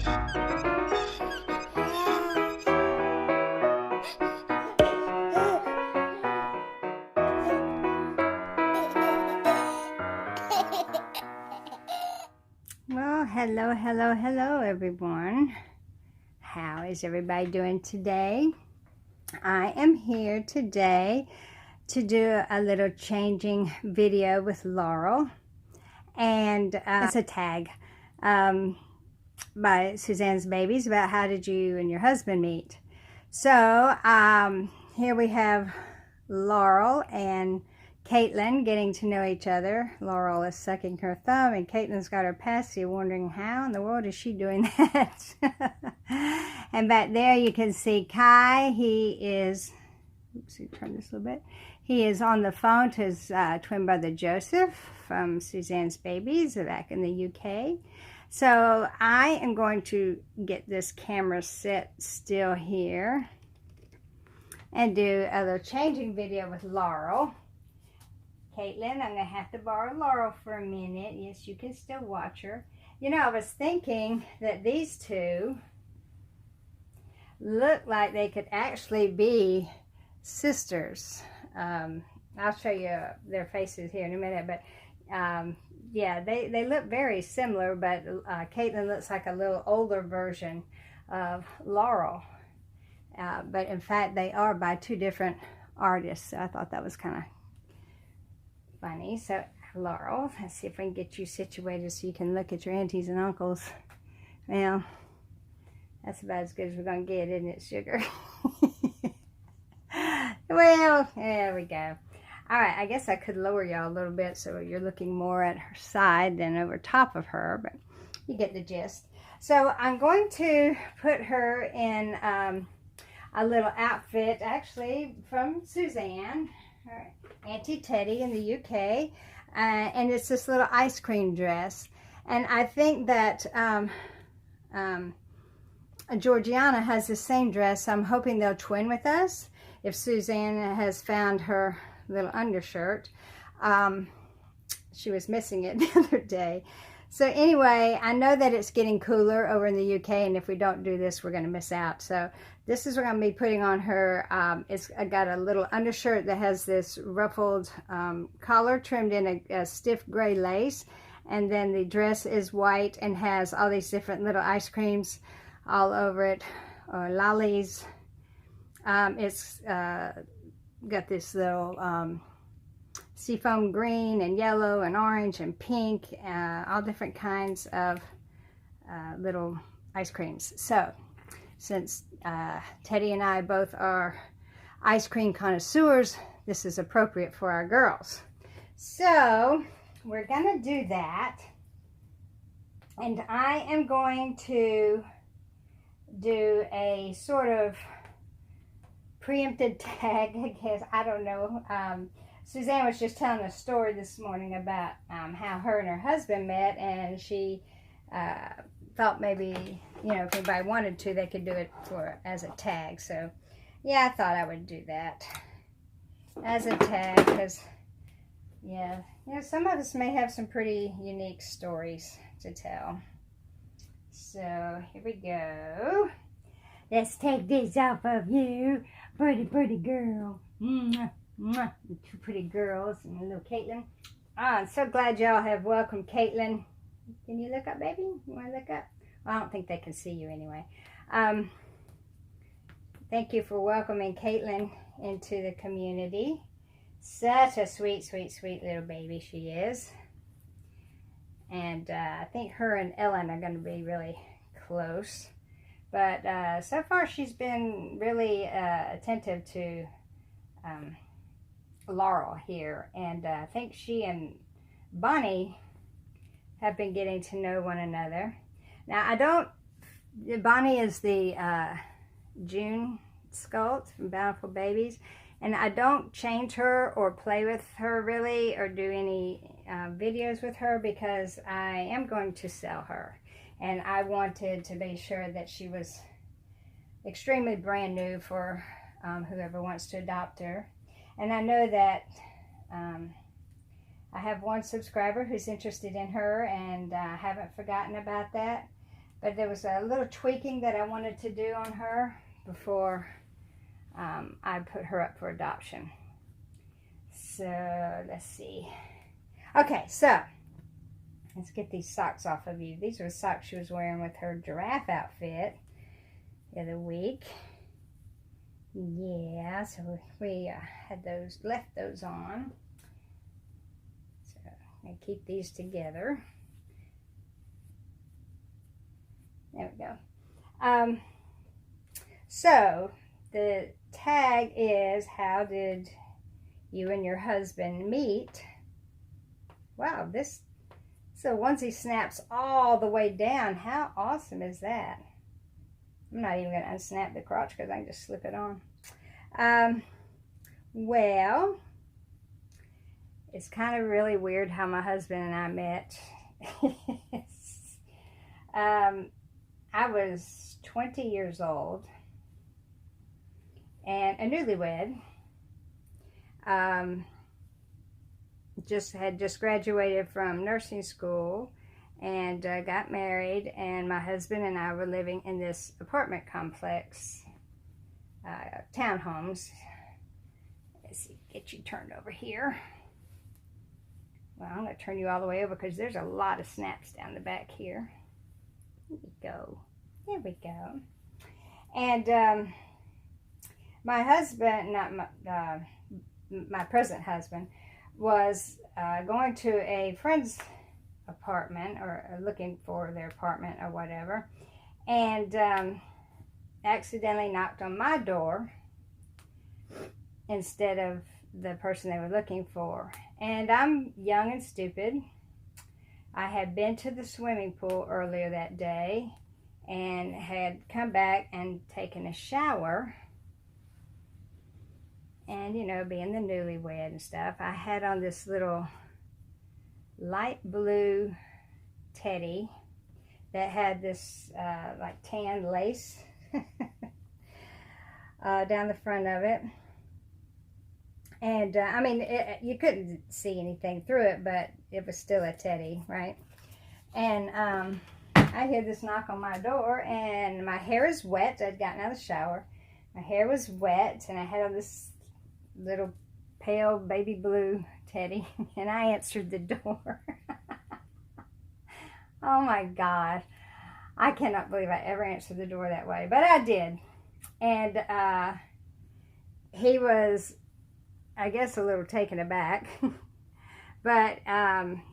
Well, hello everyone. How is everybody doing today? I am here today to do a little changing video with Laurel, and it's a tag by Suzanne's Babies about how did you and your husband meet. So here we have Laurel and Caitlin getting to know each other. Laurel is sucking her thumb and Caitlin's got her passy, wondering how in the world is she doing that. And back there you can see Kai. He is, oops, turn this a little bit. He is on the phone to his twin brother Joseph from Suzanne's Babies back in the UK. So I am going to get this camera set still here and do a little changing video with Laurel. Caitlin, I'm going to have to borrow Laurel for a minute. Yes, you can still watch her. You know, I was thinking that these two look like they could actually be sisters. I'll show you their faces here in a minute, but yeah, they look very similar, but Caitlin looks like a little older version of Laurel. But in fact, they are by two different artists, so I thought that was kind of funny. So Laurel, let's see if we can get you situated so you can look at your aunties and uncles. Well, that's about as good as we're going to get, isn't it, sugar? Well, there we go. All right, I guess I could lower y'all a little bit so you're looking more at her side than over top of her, but you get the gist. So I'm going to put her in a little outfit, actually, from Suzanne, her Auntie Teddy in the UK, and it's this little ice cream dress. And I think that Georgiana has the same dress, so I'm hoping they'll twin with us. If Suzanne has found her little undershirt, she was missing it the other day. So anyway, I know that it's getting cooler over in the UK, and if we don't do this, we're going to miss out. So this is what I'm going to be putting on her. I got a little undershirt that has this ruffled collar trimmed in a stiff gray lace, and then the dress is white and has all these different little ice creams all over it, or lollies. It's got this little seafoam green and yellow and orange and pink, all different kinds of little ice creams. So since Teddy and I both are ice cream connoisseurs, this is appropriate for our girls. So we're gonna do that, and I am going to do a sort of preempted tag, I guess. I don't know. Suzanne was just telling a story this morning about how her and her husband met, and she thought maybe, you know, if anybody wanted to, they could do it as a tag. So yeah, I thought I would do that as a tag because, yeah, you know, some of us may have some pretty unique stories to tell. So here we go. Let's take this off of you. Pretty girl. Mwah, mwah. Two pretty girls and a little Caitlin. I'm so glad y'all have welcomed Caitlin. Can you look up, baby? You want to look up? Well, I don't think they can see you anyway. Thank you for welcoming Caitlin into the community. Such a sweet little baby she is. And I think her and Ellen are going to be really close. But so far she's been really attentive to Laurel here. And I think she and Bonnie have been getting to know one another. Now Bonnie is the June Sculpt from Bountiful Babies. And I don't change her or play with her really or do any videos with her because I am going to sell her. And I wanted to be sure that she was extremely brand new for whoever wants to adopt her. And I know that I have one subscriber who's interested in her, and I haven't forgotten about that. But there was a little tweaking that I wanted to do on her before I put her up for adoption. So let's see. Okay, so let's get these socks off of you. These are the socks she was wearing with her giraffe outfit the other week. Yeah, so we had those, left those on. So I'm going to keep these together. There we go. So the tag is, how did you and your husband meet? Wow, this onesie snaps all the way down. How awesome is that? I'm not even going to unsnap the crotch because I can just slip it on. Well, it's kind of really weird how my husband and I met. I was 20 years old and a newlywed. Had just graduated from nursing school and got married, and my husband and I were living in this apartment complex, townhomes. Let's see, get you turned over here. Well, I'm going to turn you all the way over because there's a lot of snaps down the back here. There we go. There we go. And my husband, not my present husband, was going to a friend's apartment, or looking for their apartment or whatever, and accidentally knocked on my door instead of the person they were looking for. And I'm young and stupid. I had been to the swimming pool earlier that day and had come back and taken a shower. And, you know, being the newlywed and stuff, I had on this little light blue teddy that had this like tan lace down the front of it. And I mean, you couldn't see anything through it, but it was still a teddy, right? And I hear this knock on my door, and my hair is wet. I'd gotten out of the shower. My hair was wet, and I had on this little pale baby blue teddy, and I answered the door. Oh my God. I cannot believe I ever answered the door that way, but I did. And he was, I guess, a little taken aback. But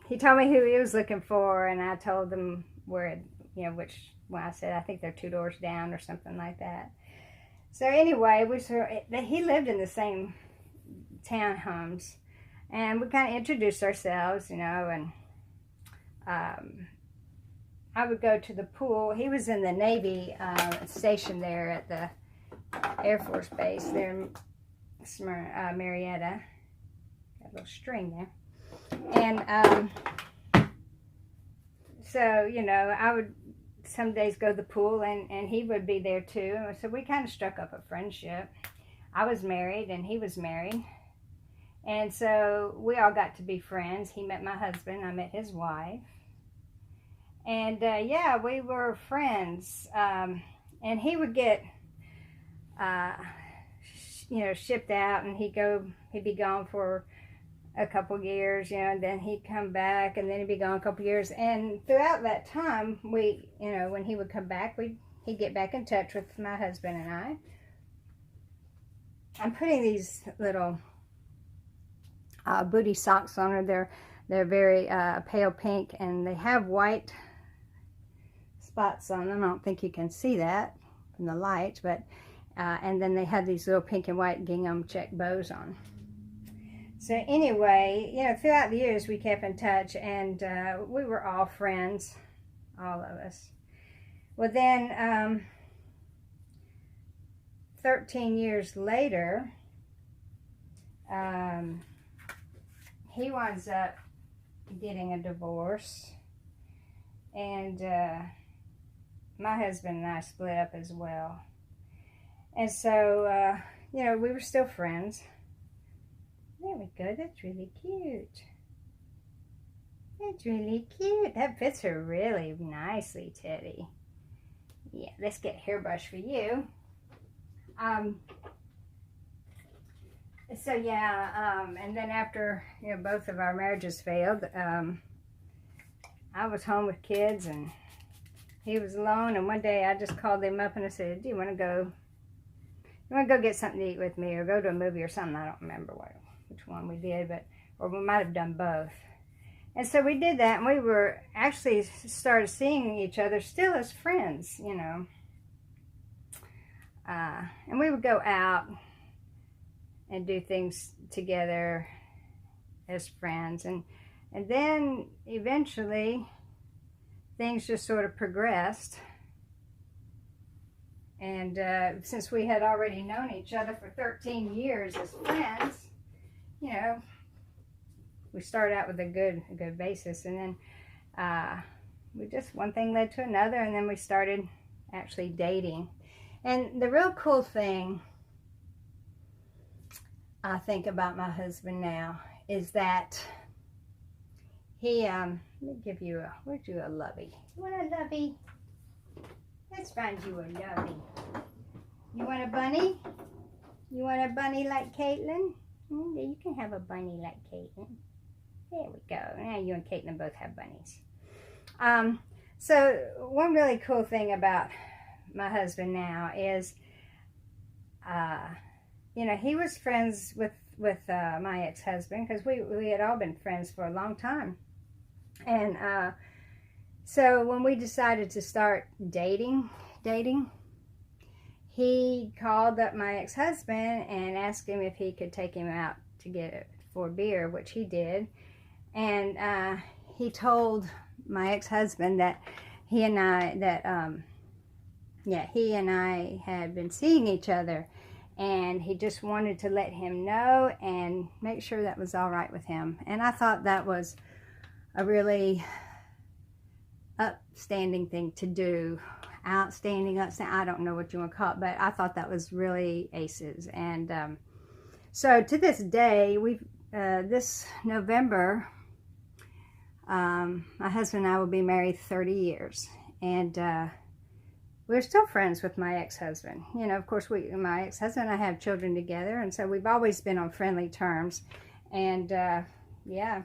he told me who he was looking for, and I told him where, you know, when I said, I think they're 2 doors down or something like that. So anyway, he lived in the same townhomes, and we kind of introduced ourselves, you know, and I would go to the pool. He was in the Navy station there at the Air Force Base there in Marietta. Got a little string there. And so, you know, I would some days go to the pool, and he would be there too. So we kind of struck up a friendship. I was married and he was married. And so we all got to be friends. He met my husband, I met his wife. And yeah, we were friends. And he would get, you know, shipped out, and he'd be gone for a couple years, you know, and then he'd come back, and then he'd be gone a couple years. And throughout that time, we, you know, when he would come back, he'd get back in touch with my husband and I. I'm putting these little booty socks on her. They're very pale pink, and they have white spots on them. I don't think you can see that from the light, but and then they have these little pink and white gingham check bows on. So anyway, you know, throughout the years we kept in touch, and we were all friends, all of us. Well, then 13 years later, he winds up getting a divorce, and my husband and I split up as well. And so, you know, we were still friends. There we go. That's really cute. That's really cute. That fits her really nicely, Teddy. Yeah, let's get a hairbrush for you. So yeah, and then after, you know, both of our marriages failed, I was home with kids and he was alone. And one day I just called him up and I said, "Do you want to go get something to eat with me, or go to a movie or something?" I don't remember which one we did, but or we might have done both. And so we did that, and we were actually started seeing each other still as friends, you know. And we would go out and do things together as friends, and then eventually things just sort of progressed. And since we had already known each other for 13 years as friends, you know, we started out with a good basis, and then we just, one thing led to another, and then we started actually dating. And the real cool thing I think about my husband now is that he, let me give you a, where'd you a lovey? You want a lovey? Let's find you a lovey. You want a bunny? You want a bunny like Caitlin? Yeah, you can have a bunny like Caitlin. There we go. Now you and Caitlin both have bunnies. So one really cool thing about my husband now is, you know, he was friends with my ex-husband, because we had all been friends for a long time. And so when we decided to start dating, he called up my ex-husband and asked him if he could take him out to get for beer, which he did. And he told my ex-husband that he and I had been seeing each other, and he just wanted to let him know and make sure that was all right with him. And I thought that was a really upstanding thing to do. Outstanding, I don't know what you want to call it, but I thought that was really aces. And so to this day, this November, my husband and I will be married 30 years. And we're still friends with my ex-husband. You know, of course, my ex-husband and I have children together, and so we've always been on friendly terms. And yeah,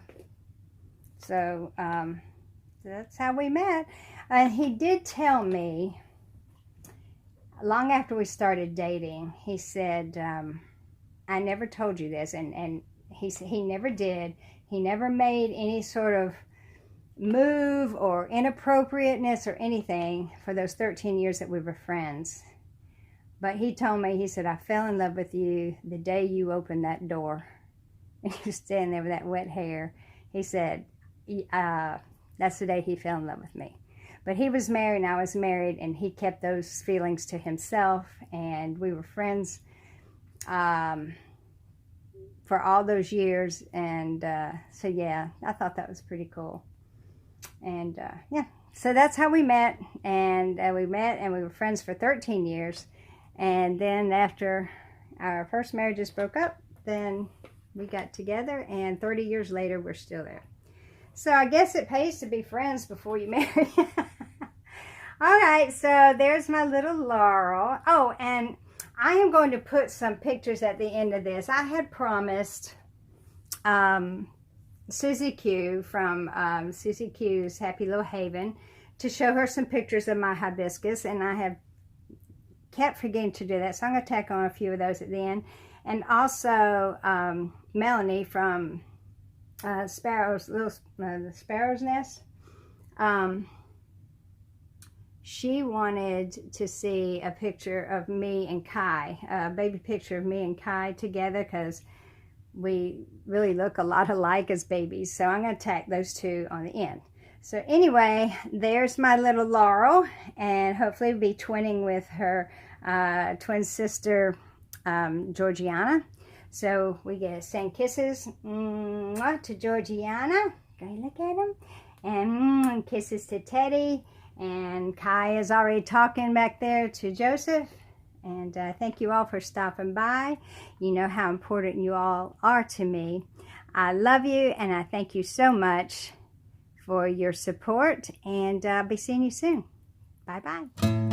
so that's how we met. And he did tell me, long after we started dating, he said, "I never told you this," and he never did. He never made any sort of move or inappropriateness or anything for those 13 years that we were friends. But he told me, he said, "I fell in love with you the day you opened that door." And you stand there with that wet hair. He said, that's the day he fell in love with me. But he was married and I was married, and he kept those feelings to himself, and we were friends for all those years. And so yeah, I thought that was pretty cool. And yeah, so that's how we met. And we were friends for 13 years. And then after our first marriages broke up, then we got together, and 30 years later, we're still there. So I guess it pays to be friends before you marry. All right, so there's my little Laurel. Oh, and I am going to put some pictures at the end of this. I had promised Susie Q from Susie Q's Happy Little Haven to show her some pictures of my hibiscus, and I have kept forgetting to do that, so I'm going to tack on a few of those at the end. And also Melanie from the Sparrow's Nest. She wanted to see a picture of me and Kai, a baby picture of me and Kai together, because we really look a lot alike as babies. So I'm going to tack those two on the end. So anyway, there's my little Laurel, and hopefully be twinning with her twin sister Georgiana. So we get to send kisses to Georgiana. Go look at them. And kisses to Teddy. And Kai is already talking back there to Joseph. And thank you all for stopping by. You know how important you all are to me. I love you, and I thank you so much for your support. And I'll be seeing you soon. Bye-bye.